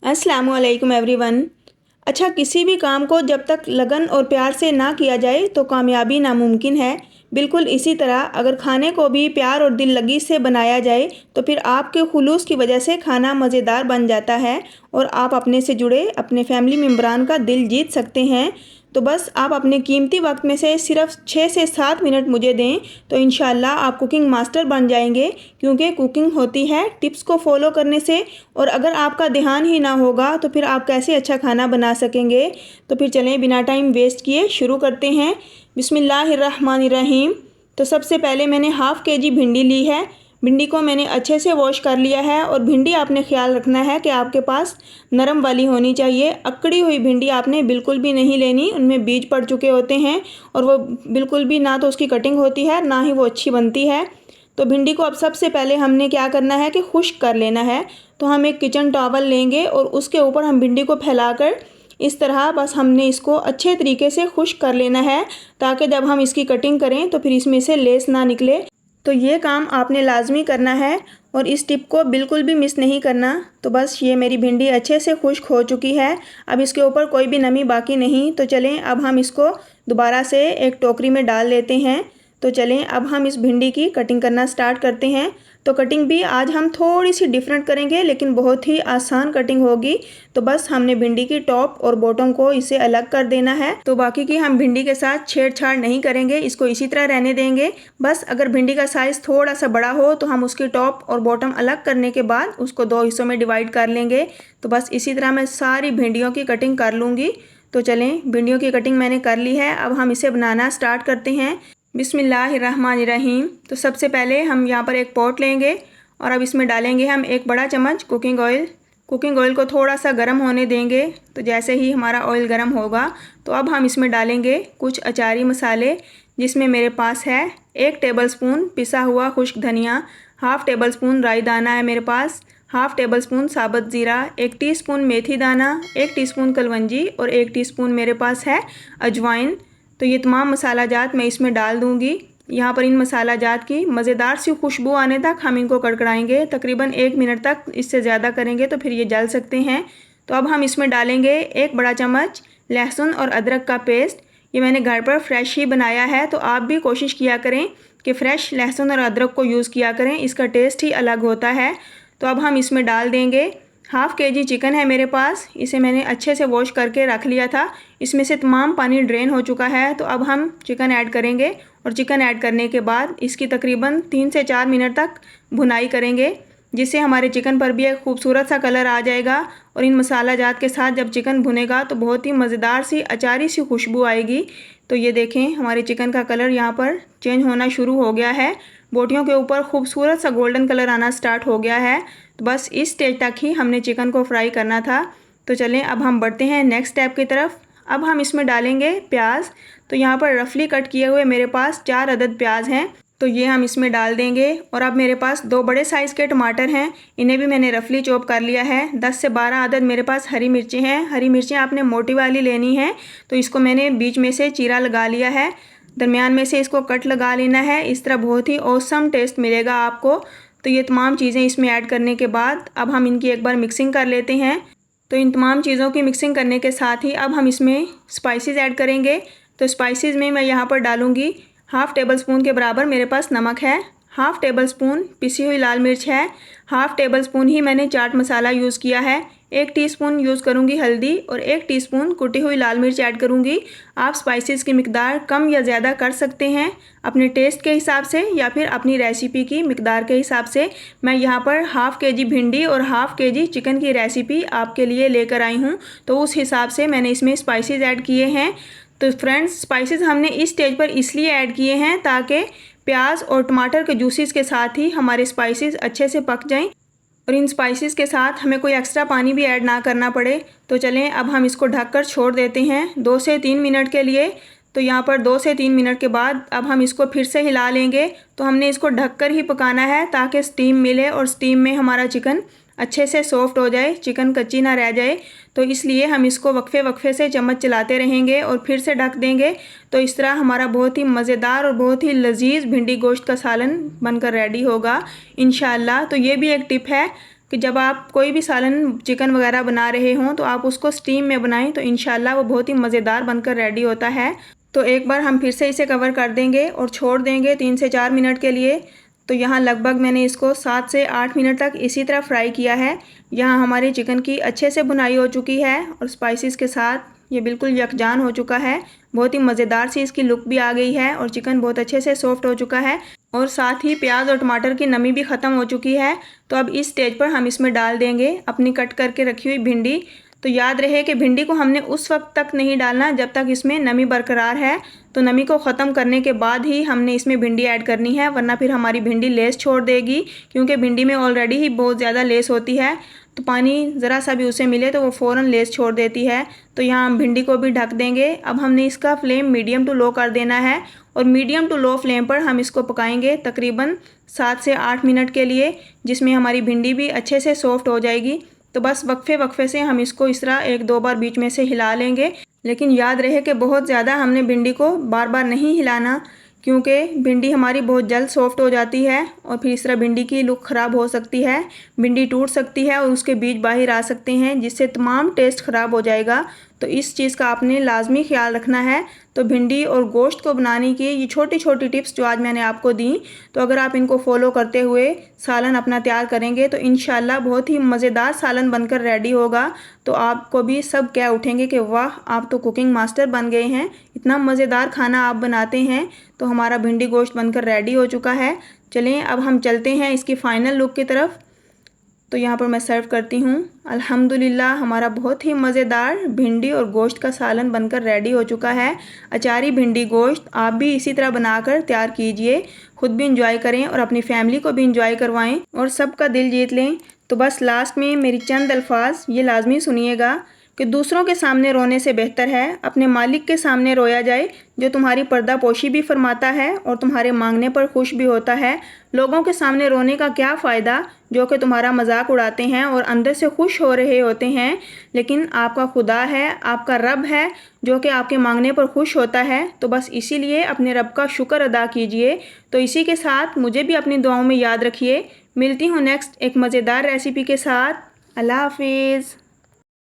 अस्सलामुअलैकुम एवरीवन। अच्छा, किसी भी काम को जब तक लगन और प्यार से ना किया जाए तो कामयाबी नामुमकिन है। बिल्कुल इसी तरह अगर खाने को भी प्यार और दिल लगी से बनाया जाए तो फिर आपके खुलूस की वजह से खाना मज़ेदार बन जाता है और आप अपने से जुड़े अपने फैमिली मेम्बरान का दिल जीत सकते हैं। तो बस आप अपने कीमती वक्त में से सिर्फ 6 से 7 मिनट मुझे दें तो इंशाल्लाह आप कुकिंग मास्टर बन जाएंगे, क्योंकि कुकिंग होती है टिप्स को फॉलो करने से। और अगर आपका ध्यान ही ना होगा तो फिर आप कैसे अच्छा खाना बना सकेंगे। तो फिर चलें बिना टाइम वेस्ट किए शुरू करते हैं। बिस्मिल्लाहिर्रहमानिर्रहीम। तो सबसे पहले मैंने हाफ़ केजी भिंडी ली है। भिंडी को मैंने अच्छे से वॉश कर लिया है और भिंडी आपने ख्याल रखना है कि आपके पास नरम वाली होनी चाहिए। अकड़ी हुई भिंडी आपने बिल्कुल भी नहीं लेनी, उनमें बीज पड़ चुके होते हैं और वो बिल्कुल भी ना तो उसकी कटिंग होती है ना ही वो अच्छी बनती है। तो भिंडी को अब सबसे पहले हमने क्या करना है कि खुश्क कर लेना है। तो हम एक किचन टॉवल लेंगे और उसके ऊपर हम भिंडी को फैलाकर इस तरह बस हमने इसको अच्छे तरीके से खुश्क कर लेना है, ताकि जब हम इसकी कटिंग करें तो फिर इसमें से लेस ना निकले। तो ये काम आपने लाजमी करना है और इस टिप को बिल्कुल भी मिस नहीं करना। तो बस ये मेरी भिंडी अच्छे से खुश्क हो चुकी है, अब इसके ऊपर कोई भी नमी बाकी नहीं। तो चलें अब हम इसको दोबारा से एक टोकरी में डाल लेते हैं। तो चलें अब हम इस भिंडी की कटिंग करना स्टार्ट करते हैं। तो कटिंग भी आज हम थोड़ी सी डिफरेंट करेंगे, लेकिन बहुत ही आसान कटिंग होगी। तो बस हमने भिंडी की टॉप और बॉटम को इसे अलग कर देना है। तो बाकी की हम भिंडी के साथ छेड़छाड़ नहीं करेंगे, इसको इसी तरह रहने देंगे। बस अगर भिंडी का साइज़ थोड़ा सा बड़ा हो तो हम उसकी टॉप और बॉटम अलग करने के बाद उसको 2 हिस्सों में डिवाइड कर लेंगे। तो बस इसी तरह मैं सारी भिंडियों की कटिंग कर लूँगी। तो चलें भिंडियों की कटिंग मैंने कर ली है, अब हम इसे बनाना स्टार्ट करते हैं। बिस्मिल्लाहिर्रहमानिर्रहीम। तो सबसे पहले हम यहाँ पर एक पॉट लेंगे और अब इसमें डालेंगे हम 1 बड़ा चम्मच कुकिंग ऑयल। कुकिंग ऑयल को थोड़ा सा गर्म होने देंगे। तो जैसे ही हमारा ऑयल गर्म होगा तो अब हम इसमें डालेंगे कुछ अचारी मसाले, जिसमें मेरे पास है 1 टेबलस्पून पिसा हुआ खुश्क धनिया, हाफ़ टेबल स्पून राई दाना है मेरे पास, हाफ़ टेबल स्पून साबुत ज़ीरा, 1 टीस्पून मेथी दाना, 1 टीस्पून कलवंजी और 1 टीस्पून मेरे पास है अजवाइन। तो ये तमाम मसाला जात मैं इसमें डाल दूँगी। यहाँ पर इन मसाला जात की मज़ेदार सी खुशबू आने तक हम इनको कड़कड़ाएंगे, तकरीबन 1 मिनट तक। इससे ज़्यादा करेंगे तो फिर ये जल सकते हैं। तो अब हम इसमें डालेंगे 1 बड़ा चम्मच लहसुन और अदरक का पेस्ट। ये मैंने घर पर फ्रेश ही बनाया है, तो आप भी कोशिश किया करें कि फ़्रेश लहसुन और अदरक को यूज़ किया करें, इसका टेस्ट ही अलग होता है। तो अब हम इसमें डाल देंगे हाफ़ केजी चिकन है मेरे पास, इसे मैंने अच्छे से वॉश करके रख लिया था। इसमें से तमाम पानी ड्रेन हो चुका है। तो अब हम चिकन ऐड करेंगे और चिकन ऐड करने के बाद इसकी तकरीबन 3 से 4 मिनट तक भुनाई करेंगे, जिससे हमारे चिकन पर भी एक खूबसूरत सा कलर आ जाएगा। और इन मसाला जात के साथ जब चिकन भुनेगा तो बहुत ही मज़ेदार सी अचारी सी खुशबू आएगी। तो ये देखें हमारे चिकन का कलर यहाँ पर चेंज होना शुरू हो गया है, बोटियों के ऊपर खूबसूरत सा गोल्डन कलर आना स्टार्ट हो गया है। तो बस इस स्टेज तक ही हमने चिकन को फ्राई करना था। तो चलें अब हम बढ़ते हैं नेक्स्ट स्टेप की तरफ। अब हम इसमें डालेंगे प्याज। तो यहाँ पर रफली कट किए हुए मेरे पास 4 अदद प्याज हैं, तो ये हम इसमें डाल देंगे। और अब मेरे पास 2 बड़े साइज़ के टमाटर हैं, इन्हें भी मैंने रफली चॉप कर लिया है। 10 से 12 अदद मेरे पास हरी मिर्चें हैं। हरी मिर्चें आपने मोटी वाली लेनी है, तो इसको मैंने बीच में से चीरा लगा लिया है, दरमियान में से इसको कट लगा लेना है। इस तरह बहुत ही ऑसम टेस्ट मिलेगा आपको। तो ये तमाम चीज़ें इसमें ऐड करने के बाद अब हम इनकी एक बार मिक्सिंग कर लेते हैं। तो इन तमाम चीज़ों की मिक्सिंग करने के साथ ही अब हम इसमें स्पाइसेस ऐड करेंगे। तो स्पाइसेस में मैं यहाँ पर डालूँगी हाफ़ टेबल स्पून के बराबर मेरे पास नमक है, हाफ़ टेबल स्पून पिसी हुई लाल मिर्च है, हाफ़ टेबल स्पून ही मैंने चाट मसाला यूज़ किया है, 1 टीस्पून यूज़ करूँगी हल्दी और 1 टीस्पून कुटी हुई लाल मिर्च ऐड करूँगी। आप स्पाइसेस की मिकदार कम या ज़्यादा कर सकते हैं अपने टेस्ट के हिसाब से या फिर अपनी रेसिपी की मिकदार के हिसाब से। मैं यहाँ पर हाफ़ केजी भिंडी और हाफ़ केजी चिकन की रेसिपी आपके लिए लेकर आई हूँ, तो उस हिसाब से मैंने इसमें स्पाइसेस ऐड किए हैं। तो फ्रेंड्स स्पाइसेस हमने इस स्टेज पर इसलिए ऐड किए हैं ताकि प्याज और टमाटर के जूसेस के साथ ही हमारे स्पाइसेस अच्छे से पक जाएं और इन स्पाइसेस के साथ हमें कोई एक्स्ट्रा पानी भी ऐड ना करना पड़े। तो चलें अब हम इसको ढककर छोड़ देते हैं 2 से 3 मिनट के लिए। तो यहाँ पर 2 से 3 मिनट के बाद अब हम इसको फिर से हिला लेंगे। तो हमने इसको ढककर ही पकाना है ताकि स्टीम मिले और स्टीम में हमारा चिकन अच्छे से सॉफ्ट हो जाए, चिकन कच्ची ना रह जाए। तो इसलिए हम इसको वक्फे वक्फे से चम्मच चलाते रहेंगे और फिर से ढक देंगे। तो इस तरह हमारा बहुत ही मज़ेदार और बहुत ही लजीज भिंडी गोश्त का सालन बनकर रेडी होगा इंशाल्लाह। तो ये भी एक टिप है, कि जब आप कोई भी सालन चिकन वगैरह बना रहे हों तो आप उसको स्टीम में बनाएं, तो इंशाल्लाह वो बहुत ही मज़ेदार बनकर रेडी होता है। तो एक बार हम फिर से इसे कवर कर देंगे और छोड़ देंगे 3 से 4 मिनट के लिए। तो यहाँ लगभग मैंने इसको 7 से 8 मिनट तक इसी तरह फ्राई किया है। यहाँ हमारी चिकन की अच्छे से भुनाई हो चुकी है और स्पाइसेस के साथ ये बिल्कुल यकजान हो चुका है। बहुत ही मज़ेदार सी इसकी लुक भी आ गई है और चिकन बहुत अच्छे से सॉफ्ट हो चुका है और साथ ही प्याज और टमाटर की नमी भी ख़त्म हो चुकी है। तो अब इस स्टेज पर हम इसमें डाल देंगे अपनी कट करके रखी हुई भिंडी। तो याद रहे कि भिंडी को हमने उस वक्त तक नहीं डालना जब तक इसमें नमी बरकरार है। तो नमी को ख़त्म करने के बाद ही हमने इसमें भिंडी ऐड करनी है, वरना फिर हमारी भिंडी लेस छोड़ देगी, क्योंकि भिंडी में ऑलरेडी ही बहुत ज़्यादा लेस होती है। तो पानी ज़रा सा भी उसे मिले तो वो फ़ौरन लेस छोड़ देती है। तो यहाँ हम भिंडी को भी ढक देंगे। अब हमने इसका फ्लेम मीडियम टू लो कर देना है और मीडियम टू लो फ्लेम पर हम इसको पकाएंगे तकरीबन 7 से 8 मिनट के लिए, जिसमें हमारी भिंडी भी अच्छे से सॉफ्ट हो जाएगी। तो बस वक्फे से हम इसको इस तरह 1-2 बार बीच में से हिला लेंगे, लेकिन याद रहे कि बहुत ज़्यादा हमने भिंडी को बार बार नहीं हिलाना, क्योंकि भिंडी हमारी बहुत जल्द सॉफ्ट हो जाती है और फिर इस तरह भिंडी की लुक ख़राब हो सकती है, भिंडी टूट सकती है और उसके बीज बाहर आ सकते हैं, जिससे तमाम टेस्ट ख़राब हो जाएगा। तो इस चीज़ का आपने लाजमी ख्याल रखना है। तो भिंडी और गोश्त को बनाने की ये छोटी छोटी टिप्स जो आज मैंने आपको दी, तो अगर आप इनको फॉलो करते हुए सालन अपना तैयार करेंगे तो इंशाल्लाह बहुत ही मज़ेदार सालन बनकर रेडी होगा। तो आपको भी सब कह उठेंगे कि वाह, आप तो कुकिंग मास्टर बन गए हैं, इतना मज़ेदार खाना आप बनाते हैं। तो हमारा भिंडी गोश्त बनकर रेडी हो चुका है। चलें अब हम चलते हैं इसकी फ़ाइनल लुक की तरफ। तो यहाँ पर मैं सर्व करती हूँ। अल्हम्दुलिल्लाह हमारा बहुत ही मज़ेदार भिंडी और गोश्त का सालन बनकर रेडी हो चुका है। अचारी भिंडी गोश्त आप भी इसी तरह बनाकर तैयार कीजिए, खुद भी इंजॉय करें और अपनी फैमिली को भी इंजॉय करवाएं और सबका दिल जीत लें। तो बस लास्ट में मेरी चंद अल्फाज ये लाजमी सुनिएगा कि दूसरों के सामने रोने से बेहतर है अपने मालिक के सामने रोया जाए, जो तुम्हारी पर्दा पोशी भी फरमाता है और तुम्हारे मांगने पर खुश भी होता है। लोगों के सामने रोने का क्या फ़ायदा जो कि तुम्हारा मजाक उड़ाते हैं और अंदर से खुश हो रहे होते हैं, लेकिन आपका खुदा है, आपका रब है जो कि आपके मांगने पर खुश होता है। तो बस इसीलिए अपने रब का शुक्र अदा कीजिए। तो इसी के साथ मुझे भी अपनी दुआओं में याद रखिए। मिलती हूँ नेक्स्ट एक मज़ेदार रेसिपी के साथ। अल्लाह हाफिज़।